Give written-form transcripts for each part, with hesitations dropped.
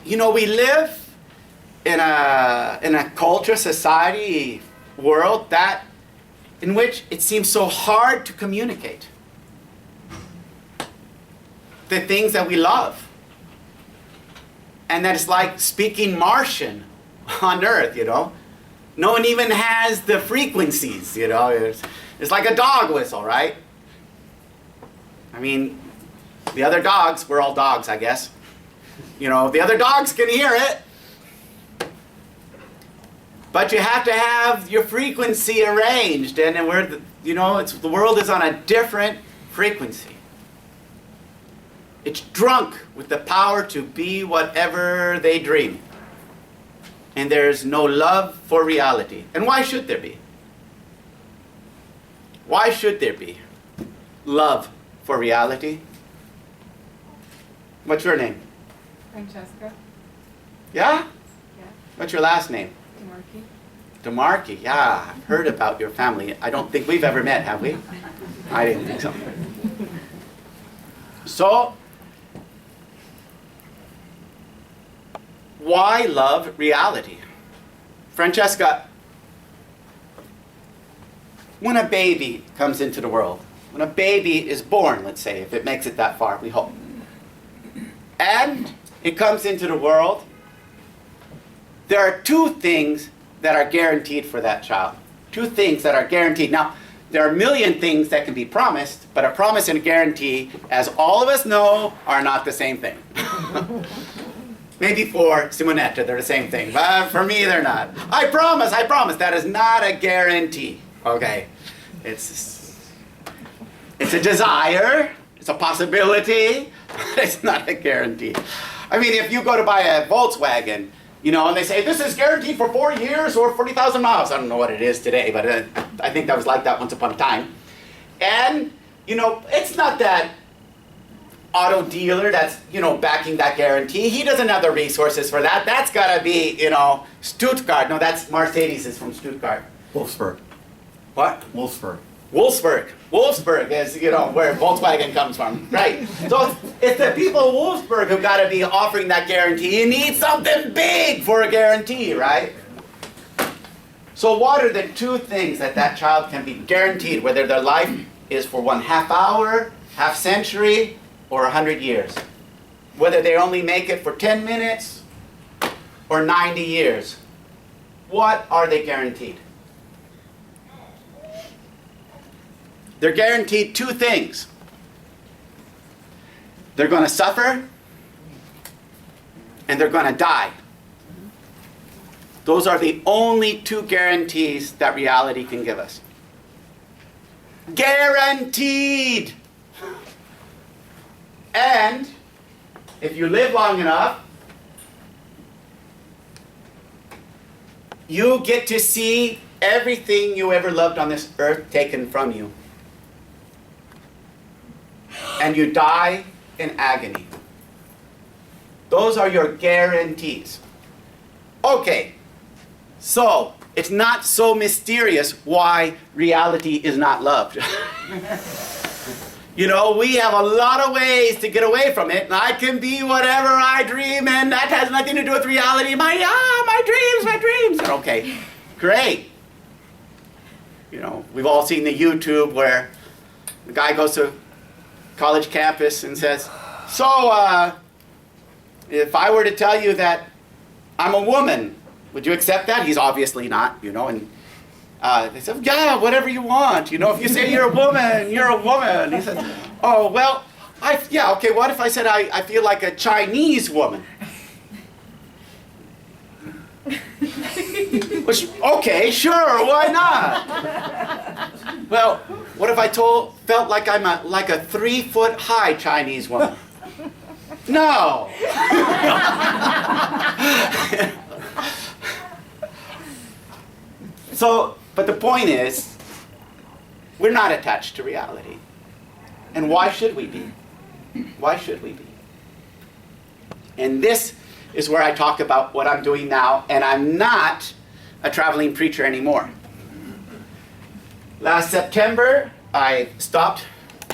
you know, we live in a culture, society, world in which it seems so hard to communicate the things that we love. And that it's like speaking Martian on Earth, you know. No one even has the frequencies, you know. It's like a dog whistle, right? I mean, the other dogs, we're all dogs, I guess. You know, the other dogs can hear it. But you have to have your frequency arranged, and you know, the world is on a different frequency. It's drunk with the power to be whatever they dream. And there's no love for reality. And why should there be? Why should there be love for reality? What's your name? Francesca. Yeah? Yeah. What's your last name? DeMarchi. DeMarchi, yeah. I've heard about your family. I don't think we've ever met, have we? I didn't think so. So, why love reality? Francesca, when a baby comes into the world, when a baby is born, let's say, if it makes it that far, we hope, and it comes into the world, there are two things that are guaranteed for that child. Two things that are guaranteed. Now, there are a million things that can be promised, but a promise and a guarantee, as all of us know, are not the same thing. Maybe for Simonetta, they're the same thing, but for me, they're not. I promise, that is not a guarantee, okay? It's a desire, it's a possibility, but it's not a guarantee. I mean, if you go to buy a Volkswagen, you know, and they say, this is guaranteed for 4 years or 40,000 miles. I don't know what it is today, but I think that was like that once upon a time. And, you know, it's not that auto dealer that's, you know, backing that guarantee. He doesn't have the resources for that. That's got to be, you know, Stuttgart. No, that's Mercedes is from Stuttgart. Wolfsburg. What? Wolfsburg. Wolfsburg. Wolfsburg is, you know, where Volkswagen comes from, right? So it's the people of Wolfsburg who've got to be offering that guarantee. You need something big for a guarantee, right? So what are the two things that child can be guaranteed, whether their life is for 1 half hour, half century, or 100 years? Whether they only make it for 10 minutes or 90 years. What are they guaranteed? They're guaranteed two things. They're going to suffer and they're going to die. Those are the only two guarantees that reality can give us. Guaranteed! And if you live long enough, you get to see everything you ever loved on this earth taken from you. And you die in agony. Those are your guarantees. Okay, so it's not so mysterious why reality is not loved. You know, we have a lot of ways to get away from it, and I can be whatever I dream, and that has nothing to do with reality. My dreams. And okay, great. You know, we've all seen the YouTube where the guy goes to college campus and says, so, if I were to tell you that I'm a woman, would you accept that? He's obviously not, you know, and they said, yeah, whatever you want. You know, if you say you're a woman, you're a woman. He said, oh, well, yeah, okay, what if I said I feel like a Chinese woman? Which, okay, sure, why not? Well, what if I felt like I'm like a 3-foot high Chinese woman? No. So, but the point is, we're not attached to reality. And why should we be? Why should we be? And this is where I talk about what I'm doing now, and I'm not a traveling preacher anymore. Last September, I stopped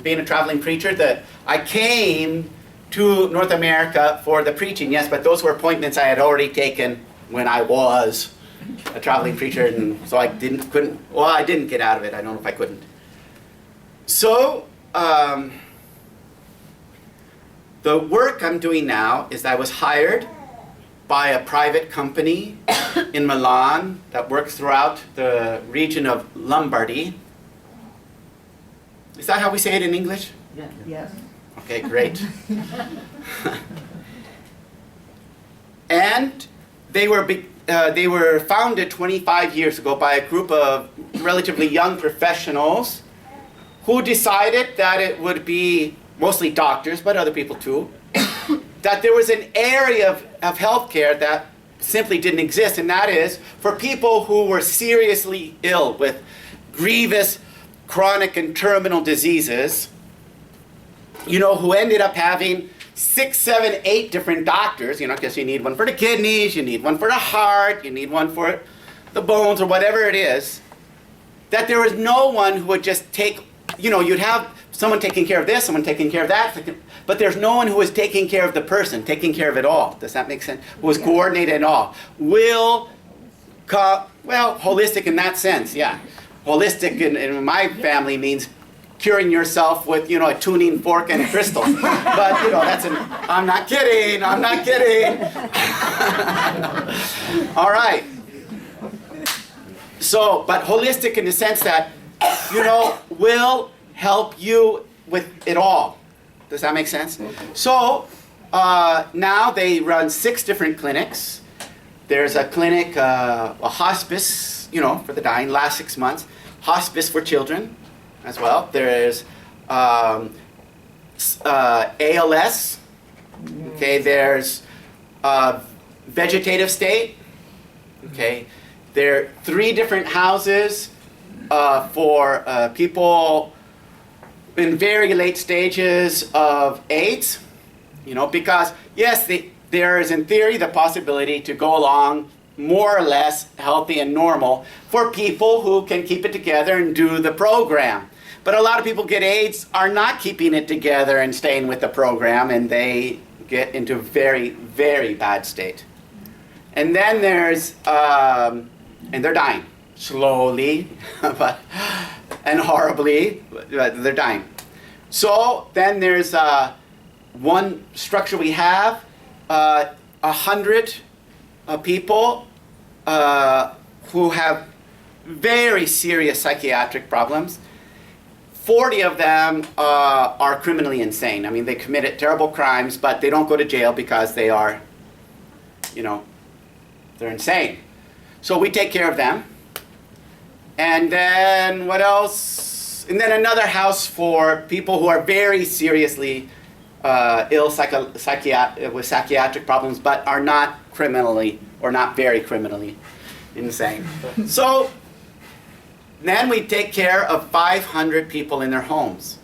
being a traveling preacher. I came to North America for the preaching, yes, but those were appointments I had already taken when I was a traveling preacher, and so I didn't get out of it. I don't know if I couldn't. So, the work I'm doing now is I was hired by a private company in Milan that works throughout the region of Lombardy. Is that how we say it in English? Yeah. Yes. Okay, great. And they were founded 25 years ago by a group of relatively young professionals who decided that it would be, mostly doctors, but other people too, that there was an area of healthcare that simply didn't exist, and that is for people who were seriously ill with grievous, chronic, and terminal diseases, who ended up having 6, 7, 8 different doctors, because you need one for the kidneys, you need one for the heart, you need one for the bones, or whatever it is, that there was no one who would just take, you'd have someone taking care of this, someone taking care of that, but there's no one who was taking care of the person, taking care of it all. Does that make sense? Who was coordinated at all. Holistic in that sense, yeah. Holistic in my family means curing yourself with, a tuning fork and a crystal. But, I'm not kidding. All right. So, but holistic in the sense that, will help you with it all. Does that make sense? So, now they run 6 different clinics. There's a clinic, a hospice, for the dying, last 6 months. Hospice for children as well. There's ALS. Okay, there's vegetative state. Okay, there are 3 different houses for people in very late stages of AIDS. Because yes, there is in theory the possibility to go along more or less healthy and normal for people who can keep it together and do the program. But a lot of people get AIDS, are not keeping it together and staying with the program, and they get into a very, very bad state. And then there's, and they're dying, slowly, and horribly, but they're dying. So then there's one structure we have, 100 people who have very serious psychiatric problems. 40 of them are criminally insane. I mean, they committed terrible crimes, but they don't go to jail because they are, they're insane. So we take care of them. And then what else? And then another house for people who are very seriously ill with psychiatric problems, but are not criminally or not very criminally insane. So then we take care of 500 people in their homes.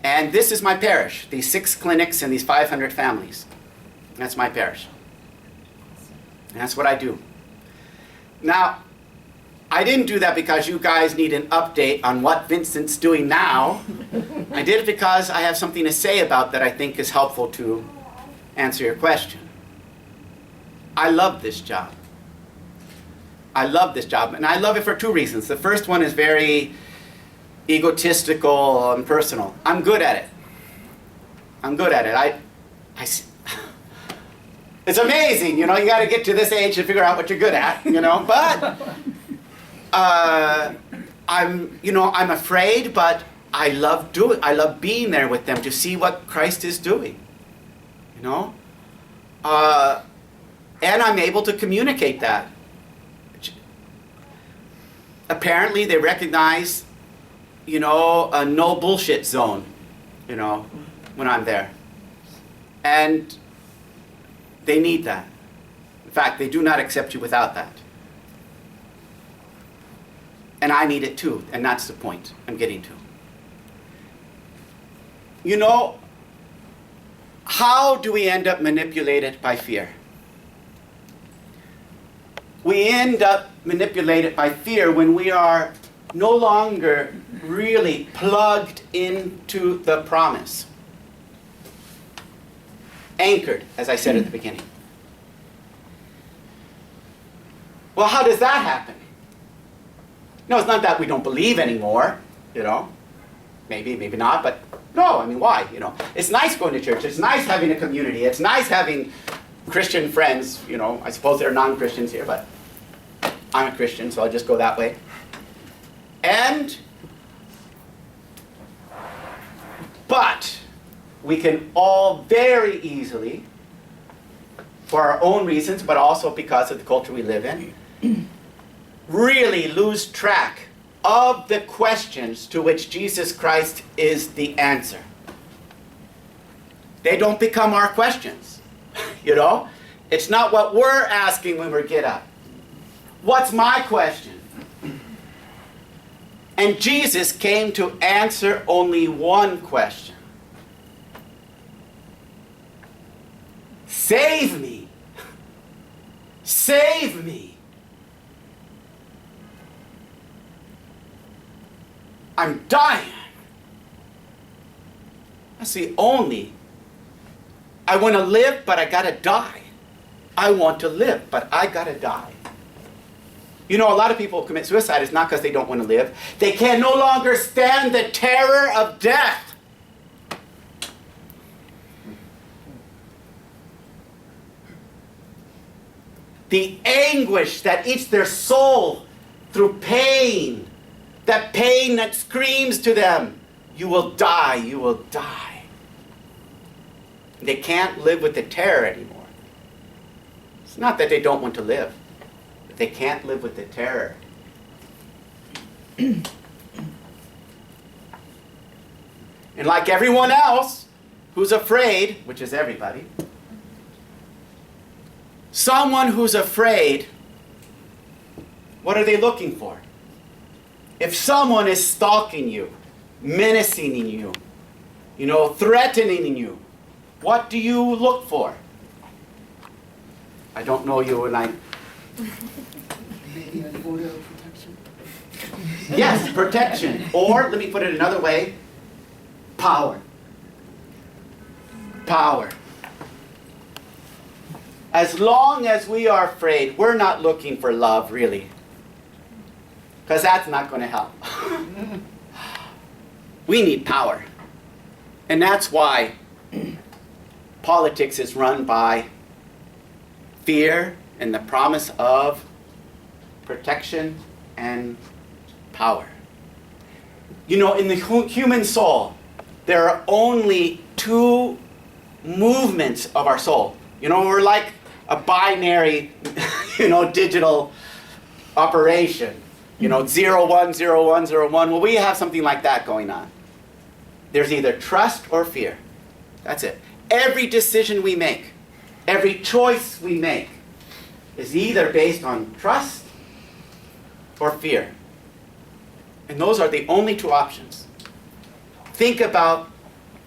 And this is my parish, these 6 clinics and these 500 families. That's my parish. And that's what I do. Now, I didn't do that because you guys need an update on what Vincent's doing now. I did it because I have something to say about that I think is helpful to answer your question. I love this job. I love this job, and I love it for 2 reasons. The first one is very egotistical and personal. I'm good at it. It's amazing, you got to get to this age to figure out what you're good at, but I'm afraid, but I love being there with them to see what Christ is doing, and I'm able to communicate that. Apparently they recognize, a no bullshit zone, when I'm there. And they need that. In fact, they do not accept you without that. And I need it too, and that's the point I'm getting to. How do we end up manipulated by fear? We end up manipulated by fear when we are no longer really plugged into the promise. anchored, as I said at the beginning. Well, how does that happen? No, it's not that we don't believe anymore, you know. Maybe, maybe not, but no, I mean, why? You know, it's nice going to church. It's nice having a community. It's nice having Christian friends, you know. I suppose there are non-Christians here, but I'm a Christian, so I'll just go that way. But we can all very easily, for our own reasons, but also because of the culture we live in, really lose track of the questions to which Jesus Christ is the answer. They don't become our questions, you know? It's not what we're asking when we get up. What's my question? And Jesus came to answer only one question. Save me. Save me. I'm dying. That's the only. I want to live, but I gotta die. I want to live, but I gotta die. You know, a lot of people who commit suicide is not because they don't want to live. They can no longer stand the terror of death. The anguish that eats their soul through pain. That pain that screams to them, you will die, you will die. They can't live with the terror anymore. It's not that they don't want to live. They can't live with the terror. And like everyone else who's afraid, which is everybody, someone who's afraid, what are they looking for? If someone is stalking you, menacing you, you know, threatening you, what do you look for? I don't know you and I... Maybe an order of protection. Yes, protection. Or, let me put it another way, power. Power. As long as we are afraid, we're not looking for love, really. Because that's not going to help. We need power. And that's why politics is run by fear and the promise of protection and power. You know, in the human soul, there are only two movements of our soul. You know, we're like a binary, you know, digital operation. You know, 0, 1, 0, 1, 0, 1. Well, we have something like that going on. There's either trust or fear. That's it. Every decision we make, every choice we make is either based on trust or fear. And those are the only two options. Think about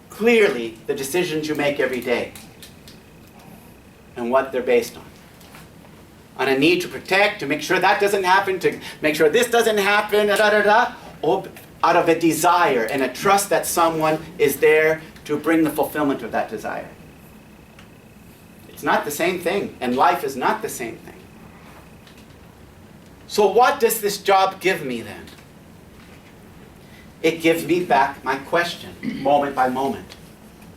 clearly the decisions you make every day and what they're based on a need to protect, to make sure that doesn't happen, to make sure this doesn't happen, or out of a desire and a trust that someone is there to bring the fulfillment of that desire. It's not the same thing, and life is not the same thing. So what does this job give me then? It gives me back my question, moment by moment.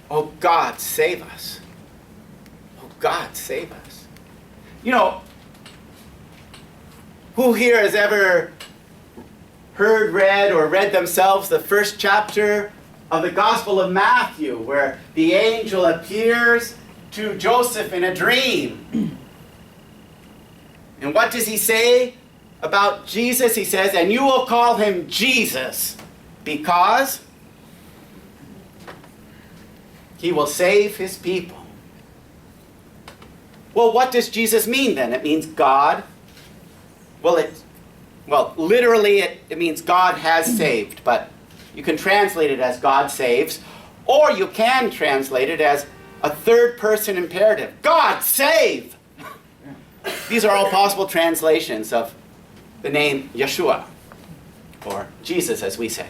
Oh God, save us. Oh God, save us. You know, who here has ever heard, read, or read themselves the first chapter of the Gospel of Matthew, where the angel appears to Joseph in a dream? And what does he say about Jesus? He says, and you will call him Jesus, because he will save his people. Well, what does Jesus mean then? It means God. Well, literally it means God has saved, but you can translate it as God saves, or you can translate it as a third-person imperative. God save! These are all possible translations of the name Yeshua, or Jesus as we say.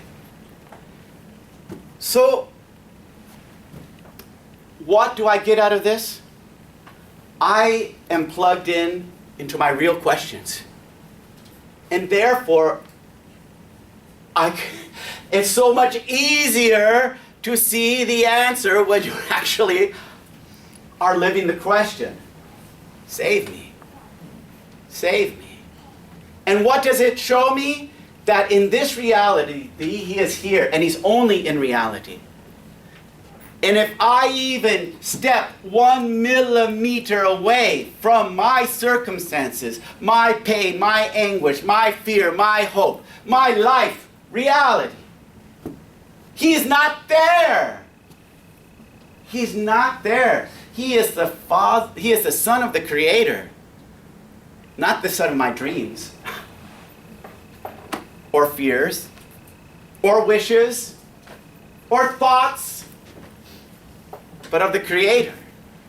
So, what do I get out of this? I am plugged in into my real questions. And therefore, it's so much easier to see the answer when you actually are living the question. Save me. Save me. And what does it show me? That in this reality, he is here, and he's only in reality. And if I even step 1 millimeter away from my circumstances, my pain, my anguish, my fear, my hope, my life, reality, he's not there. He's not there. He is the Father, he is the Son of the Creator, not the son of my dreams, or fears, or wishes, or thoughts, but of the Creator.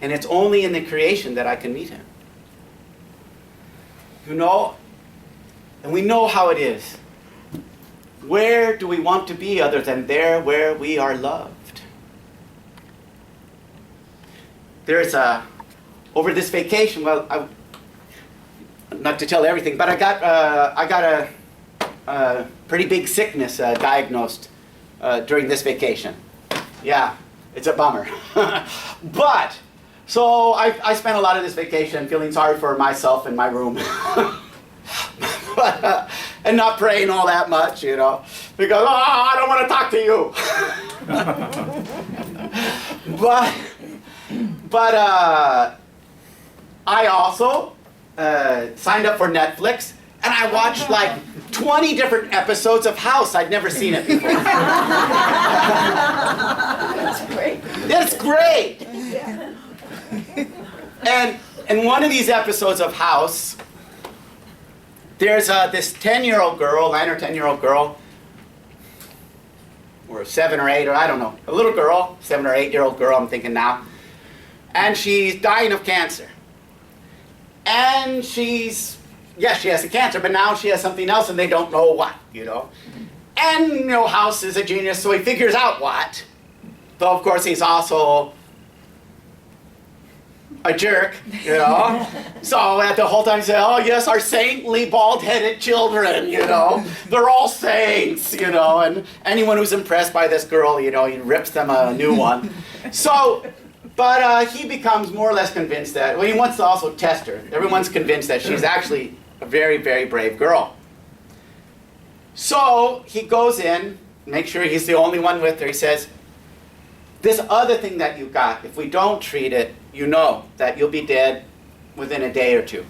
And it's only in the creation that I can meet him. You know, and we know how it is. Where do we want to be other than there where we are loved? There's over this vacation, well, not to tell everything, but I got a pretty big sickness diagnosed during this vacation. Yeah, it's a bummer. But, so I spent a lot of this vacation feeling sorry for myself in my room. And not praying all that much, you know, because, I don't want to talk to you. But I also signed up for Netflix, and I watched like 20 different episodes of House. I'd never seen it before. That's great. It's great. And in one of these episodes of House, there's this 10-year-old girl, 9 or 10-year-old girl, or 7 or 8, or I don't know, a little girl, 7 or 8-year-old girl, I'm thinking now, and she's dying of cancer. And yes, she has the cancer, but now she has something else and they don't know what, you know. And, you know, House is a genius, so he figures out what. Though, of course, he's also a jerk, you know. So at the whole time he said, oh yes, our saintly bald-headed children, you know. They're all saints, you know. And anyone who's impressed by this girl, you know, he rips them a new one. So, but he becomes more or less convinced that, well, he wants to also test her. Everyone's convinced that she's actually a very, very brave girl. So he goes in, make sure he's the only one with her. He says, this other thing that you got, if we don't treat it, you know that you'll be dead within a day or two.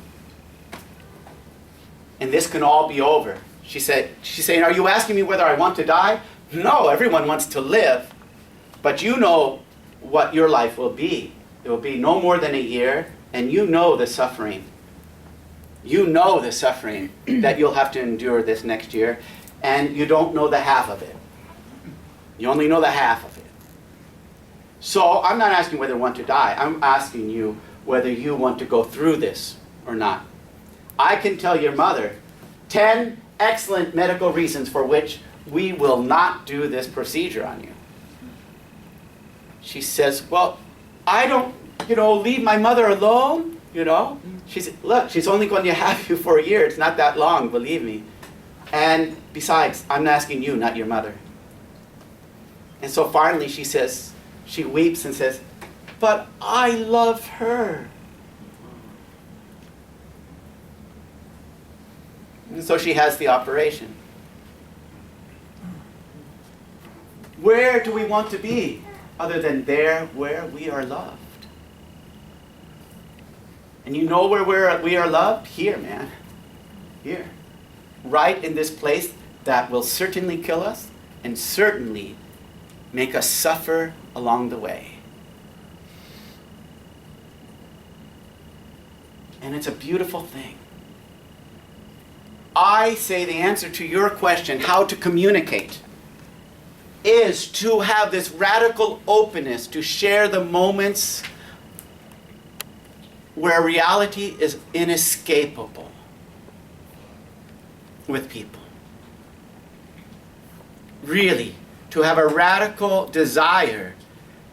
And this can all be over. She's saying, are you asking me whether I want to die? No, everyone wants to live. But you know what your life will be. It will be no more than a year, and you know the suffering. You know the suffering that you'll have to endure this next year, and you don't know the half of it. You only know the half of it. So I'm not asking whether you want to die. I'm asking you whether you want to go through this or not. I can tell your mother 10 excellent medical reasons for which we will not do this procedure on you. She says, well, I don't, leave my mother alone, Look, she's only going to have you for a year. It's not that long, believe me. And besides, I'm asking you, not your mother. And so finally she weeps and says, but I love her. And so she has the operation. Where do we want to be other than there where we are loved? And you know where we are loved? Here, man. Here. Right in this place that will certainly kill us and certainly make us suffer along the way. And it's a beautiful thing. I say the answer to your question, how to communicate, is to have this radical openness to share the moments where reality is inescapable with people. Really, to have a radical desire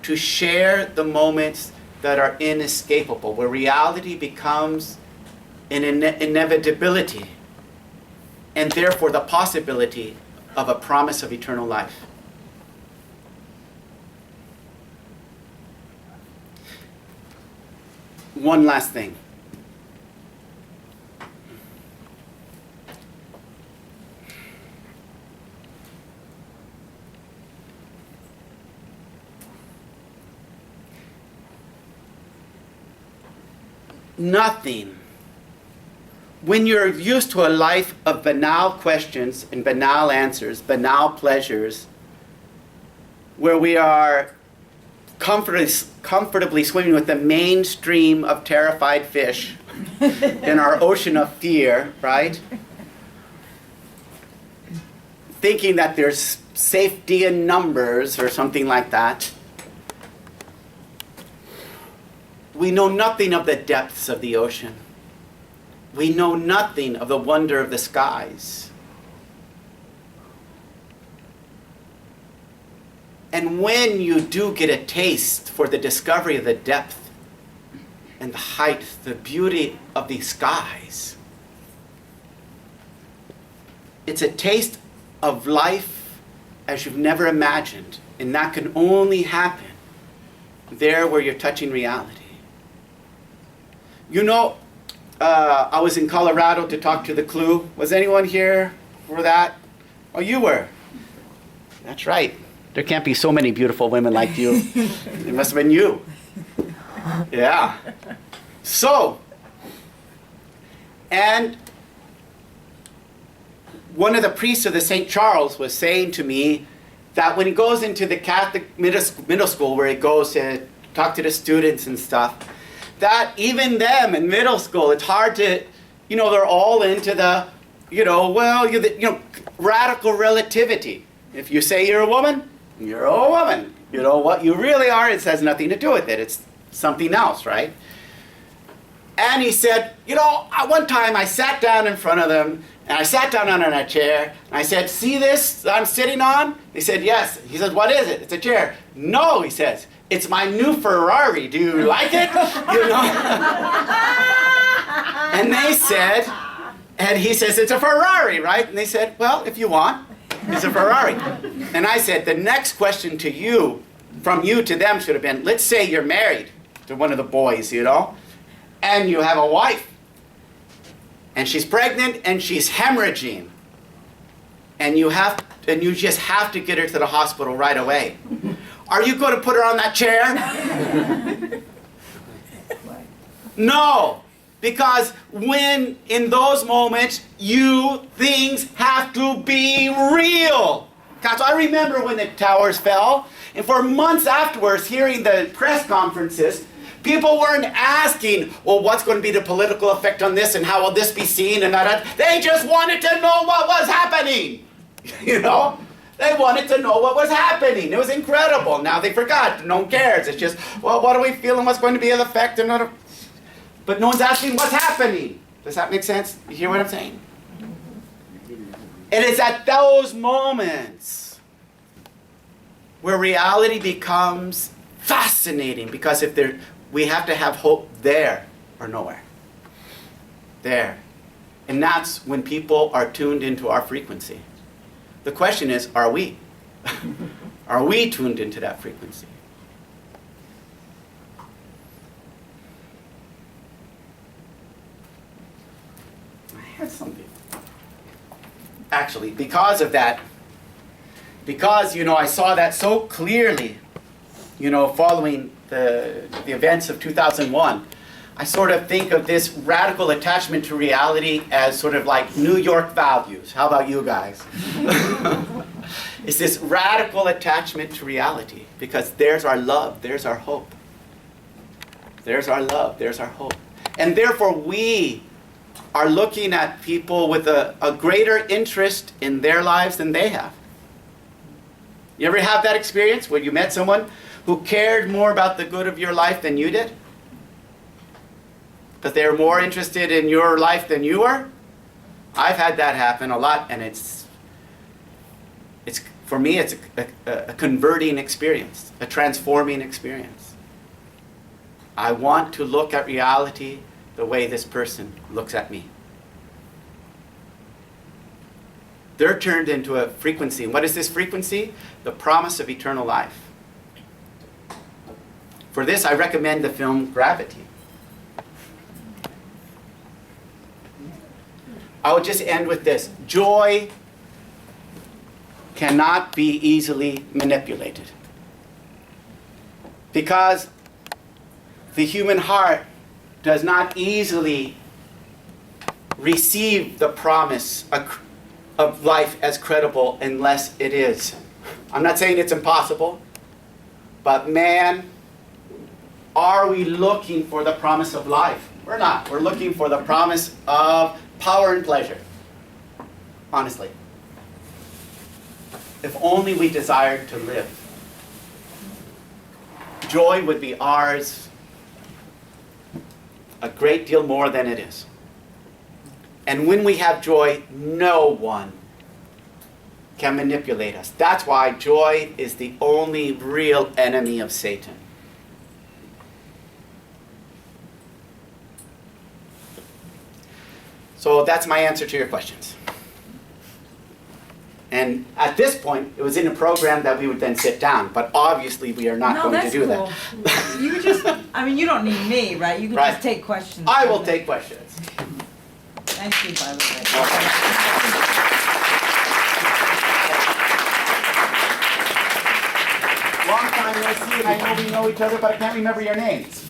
to share the moments that are inescapable, where reality becomes an inevitability, and therefore the possibility of a promise of eternal life. One last thing. Nothing. When you're used to a life of banal questions and banal answers, banal pleasures, where we are comfortably swimming with the mainstream of terrified fish in our ocean of fear, right? Thinking that there's safety in numbers or something like that. We know nothing of the depths of the ocean. We know nothing of the wonder of the skies. And when you do get a taste for the discovery of the depth and the height, the beauty of these skies, it's a taste of life as you've never imagined. And that can only happen there where you're touching reality. You know, I was in Colorado to talk to the Clue. Was anyone here for that? Oh, you were. That's right. There can't be so many beautiful women like you. It must have been you. Yeah. So, and one of the priests of the St. Charles was saying to me that when he goes into the Catholic middle school where he goes to talk to the students and stuff, that even them in middle school, it's hard to, they're all into the, radical relativity. If you say you're a woman, you're a woman. You know what you really are, it has nothing to do with it. It's something else, right? And he said, one time I sat down in front of them, and I sat down on a chair, and I said, see this I'm sitting on? He said, yes. He said, what is it? It's a chair. No, he says, it's my new Ferrari. Do you like it? And they said, and he says, it's a Ferrari, right? And they said, well, if you want, it's a Ferrari. And I said, the next question to you, from you to them should have been, let's say you're married to one of the boys, and you have a wife, and she's pregnant and she's hemorrhaging, and you just have to get her to the hospital right away. Are you going to put her on that chair? No, because when in those moments, things have to be real. So I remember when the towers fell, and for months afterwards, hearing the press conferences, people weren't asking, well, what's going to be the political effect on this, and how will this be seen, and that. They just wanted to know what was happening. They wanted to know what was happening. It was incredible. Now they forgot. No one cares. It's just, well, what are we feeling? What's going to be the effect? But no one's asking what's happening. Does that make sense? You hear what I'm saying? It is at those moments where reality becomes fascinating, because we have to have hope there or nowhere. There. And that's when people are tuned into our frequency. The question is, are we? Are we tuned into that frequency? I had something. Actually, because of that, I saw that so clearly, following the events of 2001, I sort of think of this radical attachment to reality as sort of like New York values. How about you guys? It's this radical attachment to reality, because there's our love, there's our hope. There's our love, there's our hope. And therefore we are looking at people with a greater interest in their lives than they have. You ever have that experience where you met someone who cared more about the good of your life than you did? Because they're more interested in your life than you are? I've had that happen a lot, and it's For me, it's a converting experience, a transforming experience. I want to look at reality the way this person looks at me. They're turned into a frequency. And what is this frequency? The promise of eternal life. For this, I recommend the film Gravity. I will just end with this. Joy cannot be easily manipulated. Because the human heart does not easily receive the promise of life as credible unless it is. I'm not saying it's impossible, but man, are we looking for the promise of life? We're not. We're looking for the promise of power and pleasure. Honestly. If only we desired to live. Joy would be ours a great deal more than it is. And when we have joy, no one can manipulate us. That's why joy is the only real enemy of Satan. So that's my answer to your questions. And at this point, it was in a program that we would then sit down, but obviously we are not going to do that. You just, I mean, you don't need me, right? You can Right. just take questions. I will take questions. Thank you, by the way. Long time no see, and I know we know each other, but I can't remember your names.